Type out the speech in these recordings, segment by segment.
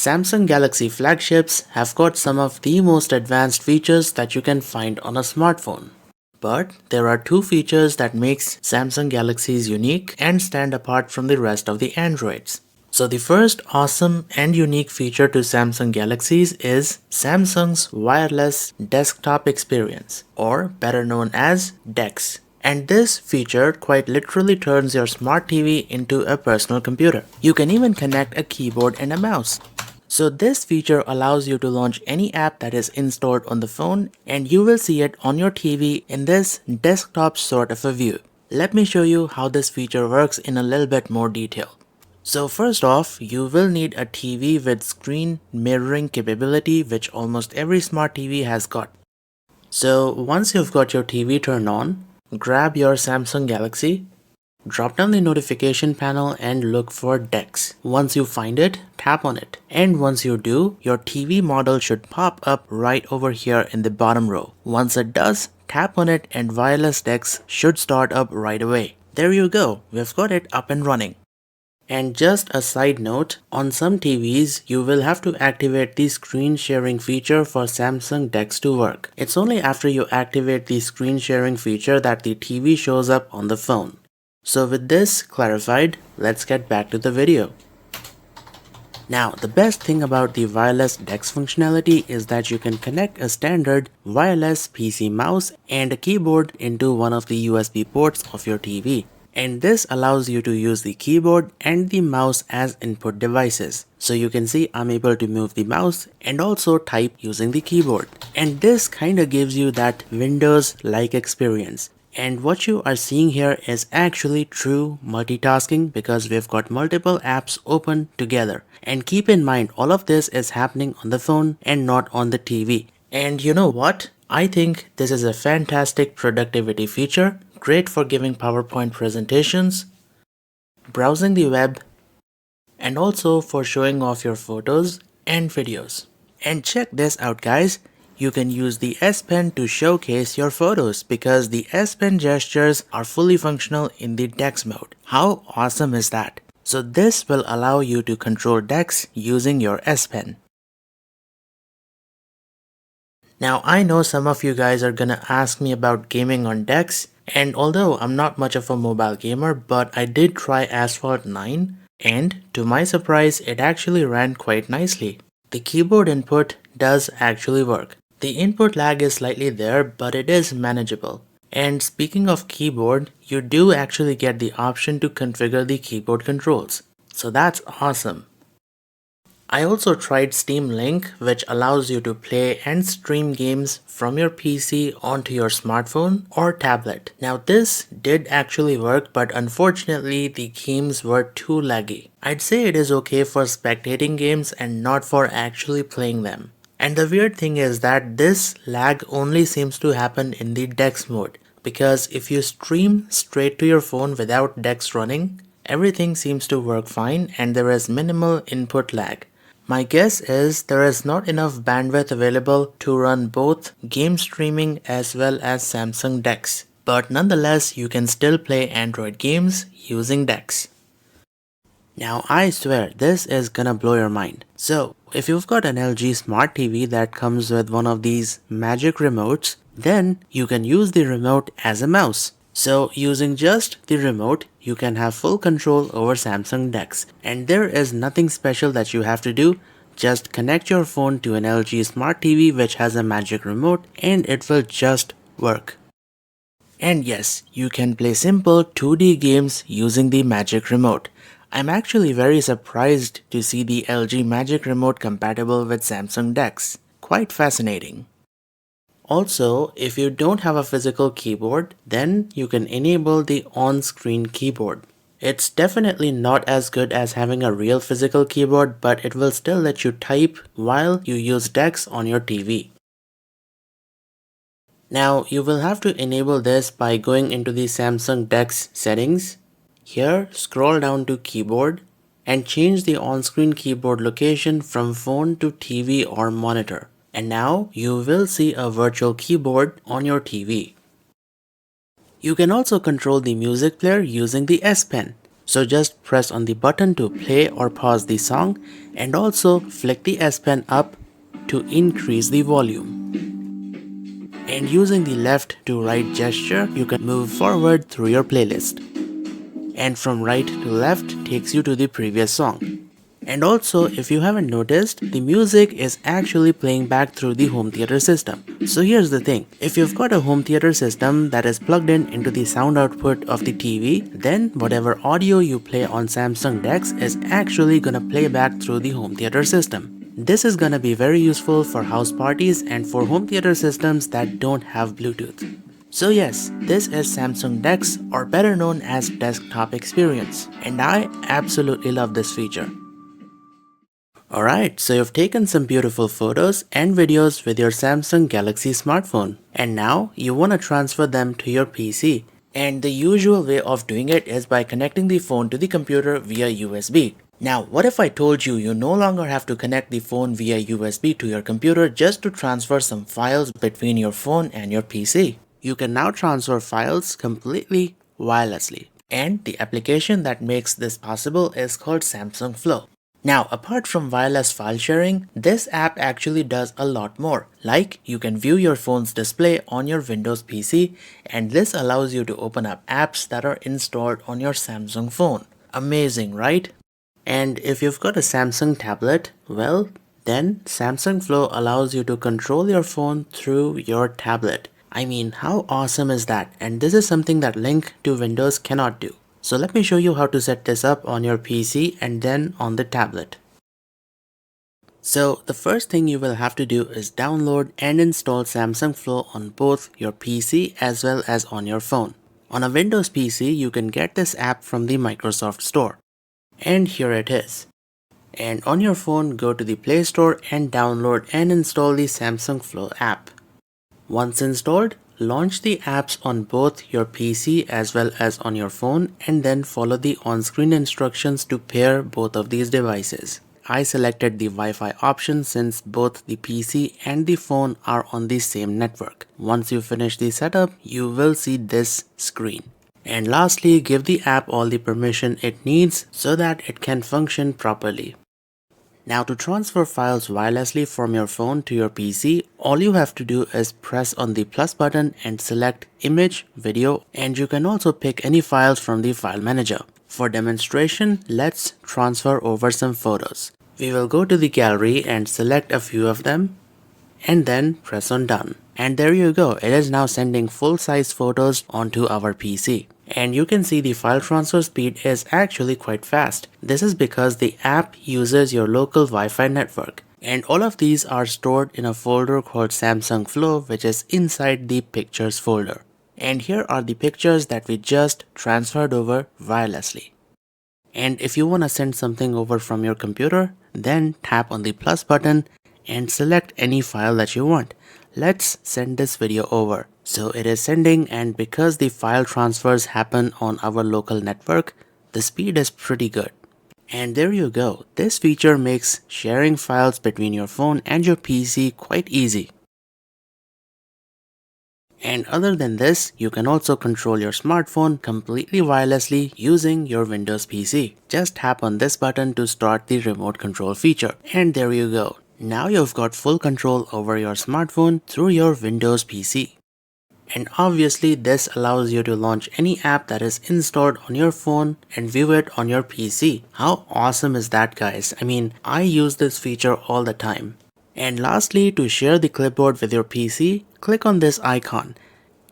Samsung Galaxy flagships have got some of the most advanced features that you can find on a smartphone. But there are two features that makes Samsung Galaxies unique and stand apart from the rest of the Androids. So the first awesome and unique feature to Samsung Galaxies is Samsung's wireless desktop experience, or better known as DeX. And this feature quite literally turns your smart TV into a personal computer. You can even connect a keyboard and a mouse. So this feature allows you to launch any app that is installed on the phone and you will see it on your TV in this desktop sort of a view. Let me show you how this feature works in a little bit more detail. So first off, you will need a TV with screen mirroring capability, which almost every smart TV has got. So once you've got your TV turned on, grab your Samsung Galaxy, drop down the notification panel and look for DeX. Once you find it, tap on it. And once you do, your TV model should pop up right over here in the bottom row. Once it does, tap on it and wireless DeX should start up right away. There you go, we've got it up and running. And just a side note, on some TVs, you will have to activate the screen sharing feature for Samsung DeX to work. It's only after you activate the screen sharing feature that the TV shows up on the phone. So with this clarified, let's get back to the video. Now, the best thing about the wireless DeX functionality is that you can connect a standard wireless PC mouse and a keyboard into one of the USB ports of your TV. And this allows you to use the keyboard and the mouse as input devices. So you can see I'm able to move the mouse and also type using the keyboard. And this kinda gives you that Windows-like experience. And what you are seeing here is actually true multitasking because we've got multiple apps open together. And keep in mind, all of this is happening on the phone and not on the TV. And you know what? I think this is a fantastic productivity feature. Great for giving PowerPoint presentations, browsing the web, and also for showing off your photos and videos. And check this out, guys. You can use the S Pen to showcase your photos because the S Pen gestures are fully functional in the DeX mode. How awesome is that? So this will allow you to control DeX using your S Pen. Now I know some of you guys are gonna ask me about gaming on DeX. And although I'm not much of a mobile gamer, but I did try Asphalt 9 and to my surprise it actually ran quite nicely. The keyboard input does actually work. The input lag is slightly there, but it is manageable. And speaking of keyboard, you do actually get the option to configure the keyboard controls. So that's awesome. I also tried Steam Link, which allows you to play and stream games from your PC onto your smartphone or tablet. Now this did actually work, but unfortunately the games were too laggy. I'd say it is okay for spectating games and not for actually playing them. And the weird thing is that this lag only seems to happen in the DeX mode, because if you stream straight to your phone without DeX running, everything seems to work fine and there is minimal input lag. My guess is there is not enough bandwidth available to run both game streaming as well as Samsung DeX, but nonetheless you can still play Android games using DeX. Now I swear this is gonna blow your mind. So if you've got an LG Smart TV that comes with one of these magic remotes, then you can use the remote as a mouse. So using just the remote, you can have full control over Samsung DeX. And there is nothing special that you have to do. Just connect your phone to an LG Smart TV which has a magic remote and it will just work. And yes, you can play simple 2D games using the magic remote. I'm actually very surprised to see the LG Magic Remote compatible with Samsung DeX. Quite fascinating. Also, if you don't have a physical keyboard, then you can enable the on-screen keyboard. It's definitely not as good as having a real physical keyboard, but it will still let you type while you use DeX on your TV. Now, you will have to enable this by going into the Samsung DeX settings. Here, scroll down to keyboard and change the on-screen keyboard location from phone to TV or monitor. And now you will see a virtual keyboard on your TV. You can also control the music player using the S Pen. So just press on the button to play or pause the song, and also flick the S Pen up to increase the volume. And using the left to right gesture, you can move forward through your playlist. And from right to left takes you to the previous song. And also, if you haven't noticed, the music is actually playing back through the home theater system. So here's the thing, if you've got a home theater system that is plugged in into the sound output of the TV, then whatever audio you play on Samsung DeX is actually gonna play back through the home theater system. This is gonna be very useful for house parties and for home theater systems that don't have Bluetooth. So yes, this is Samsung DeX, or better known as Desktop Experience, and I absolutely love this feature. Alright, so you've taken some beautiful photos and videos with your Samsung Galaxy smartphone, and now you want to transfer them to your PC. And the usual way of doing it is by connecting the phone to the computer via USB. Now, what if I told you you no longer have to connect the phone via USB to your computer just to transfer some files between your phone and your PC? You can now transfer files completely wirelessly. And the application that makes this possible is called Samsung Flow. Now, apart from wireless file sharing, this app actually does a lot more. Like, you can view your phone's display on your Windows PC, and this allows you to open up apps that are installed on your Samsung phone. Amazing, right? And if you've got a Samsung tablet, well, then Samsung Flow allows you to control your phone through your tablet. I mean, how awesome is that? And this is something that Link to Windows cannot do. So let me show you how to set this up on your PC and then on the tablet. So the first thing you will have to do is download and install Samsung Flow on both your PC as well as on your phone. On a Windows PC, you can get this app from the Microsoft Store. And here it is. And on your phone, go to the Play Store and download and install the Samsung Flow app. Once installed, launch the apps on both your PC as well as on your phone, and then follow the on-screen instructions to pair both of these devices. I selected the Wi-Fi option since both the PC and the phone are on the same network. Once you finish the setup, you will see this screen. And lastly, give the app all the permission it needs so that it can function properly. Now, to transfer files wirelessly from your phone to your PC, all you have to do is press on the plus button and select Image, Video, and you can also pick any files from the file manager. For demonstration, let's transfer over some photos. We will go to the gallery and select a few of them, and then press on Done. And there you go, it is now sending full-size photos onto our PC. And you can see the file transfer speed is actually quite fast. This is because the app uses your local Wi-Fi network. And all of these are stored in a folder called Samsung Flow, which is inside the Pictures folder. And here are the pictures that we just transferred over wirelessly. And if you want to send something over from your computer, then tap on the plus button and select any file that you want. Let's send this video over. So it is sending, and because the file transfers happen on our local network, the speed is pretty good. And there you go. This feature makes sharing files between your phone and your PC quite easy. And other than this, you can also control your smartphone completely wirelessly using your Windows PC. Just tap on this button to start the remote control feature. And there you go. Now you've got full control over your smartphone through your Windows PC. And obviously this allows you to launch any app that is installed on your phone and view it on your PC. How awesome is that, guys? I mean, I use this feature all the time. And lastly, to share the clipboard with your PC, click on this icon.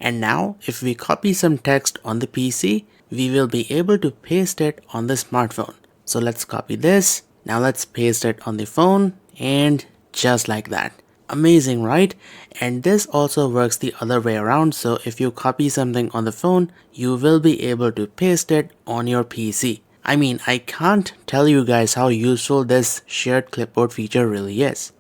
And now, if we copy some text on the PC, we will be able to paste it on the smartphone. So let's copy this. Now let's paste it on the phone, and just like that. Amazing, right? And this also works the other way around. So if you copy something on the phone, you will be able to paste it on your PC. I mean, I can't tell you guys how useful this shared clipboard feature really is.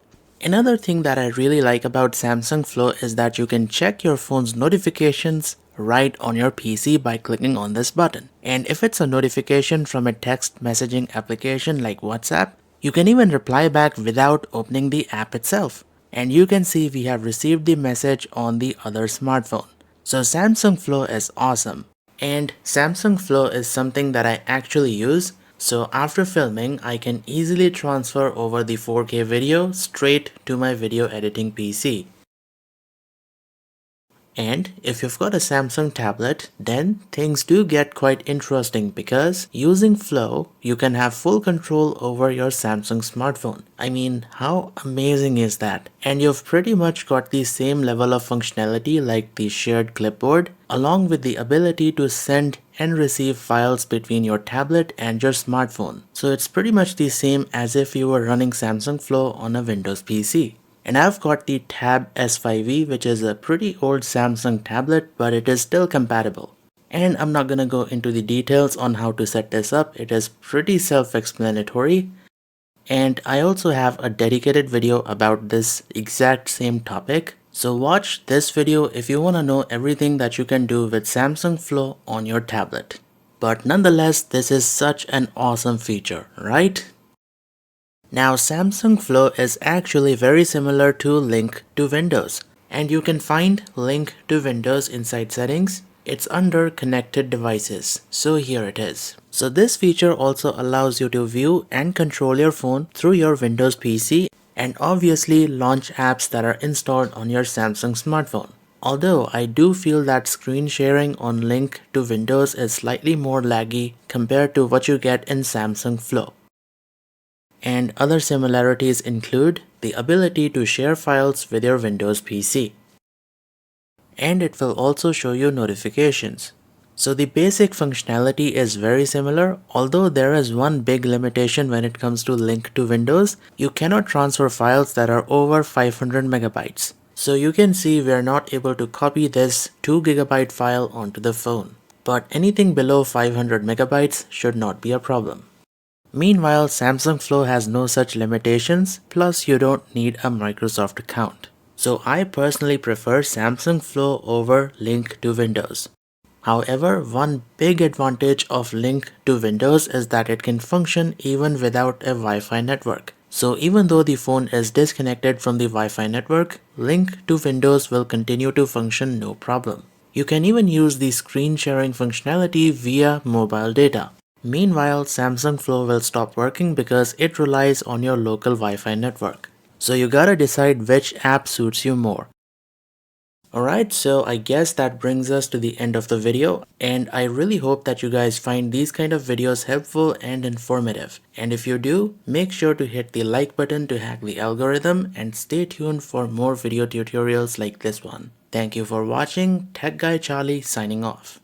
Another thing that I really like about Samsung Flow is that you can check your phone's notifications right on your PC by clicking on this button. And if it's a notification from a text messaging application like WhatsApp, you can even reply back without opening the app itself. And you can see we have received the message on the other smartphone. So Samsung Flow is awesome. And Samsung Flow is something that I actually use, so after filming I can easily transfer over the 4K video straight to my video editing PC. And if you've got a Samsung tablet, then things do get quite interesting because using Flow, you can have full control over your Samsung smartphone. I mean, how amazing is that? And you've pretty much got the same level of functionality like the shared clipboard, along with the ability to send and receive files between your tablet and your smartphone. So it's pretty much the same as if you were running Samsung Flow on a Windows PC. And I've got the Tab S5e, which is a pretty old Samsung tablet, but it is still compatible. And I'm not gonna go into the details on how to set this up, it is pretty self-explanatory. And I also have a dedicated video about this exact same topic. So watch this video if you wanna know everything that you can do with Samsung Flow on your tablet. But nonetheless, this is such an awesome feature, right? Now Samsung Flow is actually very similar to Link to Windows, and you can find Link to Windows inside settings. It's under connected devices, so here it is. So this feature also allows you to view and control your phone through your Windows PC and obviously launch apps that are installed on your Samsung smartphone. Although I do feel that screen sharing on Link to Windows is slightly more laggy compared to what you get in Samsung Flow. And other similarities include the ability to share files with your Windows PC. And it will also show you notifications. So the basic functionality is very similar, although there is one big limitation when it comes to Link to Windows. You cannot transfer files that are over 500 megabytes. So you can see we are not able to copy this 2 gigabyte file onto the phone. But anything below 500 megabytes should not be a problem. Meanwhile, Samsung Flow has no such limitations, plus you don't need a Microsoft account. So I personally prefer Samsung Flow over Link to Windows. However, one big advantage of Link to Windows is that it can function even without a Wi-Fi network. So even though the phone is disconnected from the Wi-Fi network, Link to Windows will continue to function no problem. You can even use the screen sharing functionality via mobile data. Meanwhile, Samsung Flow will stop working because it relies on your local Wi-Fi network. So you gotta decide which app suits you more. Alright, so I guess that brings us to the end of the video, and I really hope that you guys find these kind of videos helpful and informative. And if you do, make sure to hit the like button to hack the algorithm and stay tuned for more video tutorials like this one. Thank you for watching. Tech Guy Charlie signing off.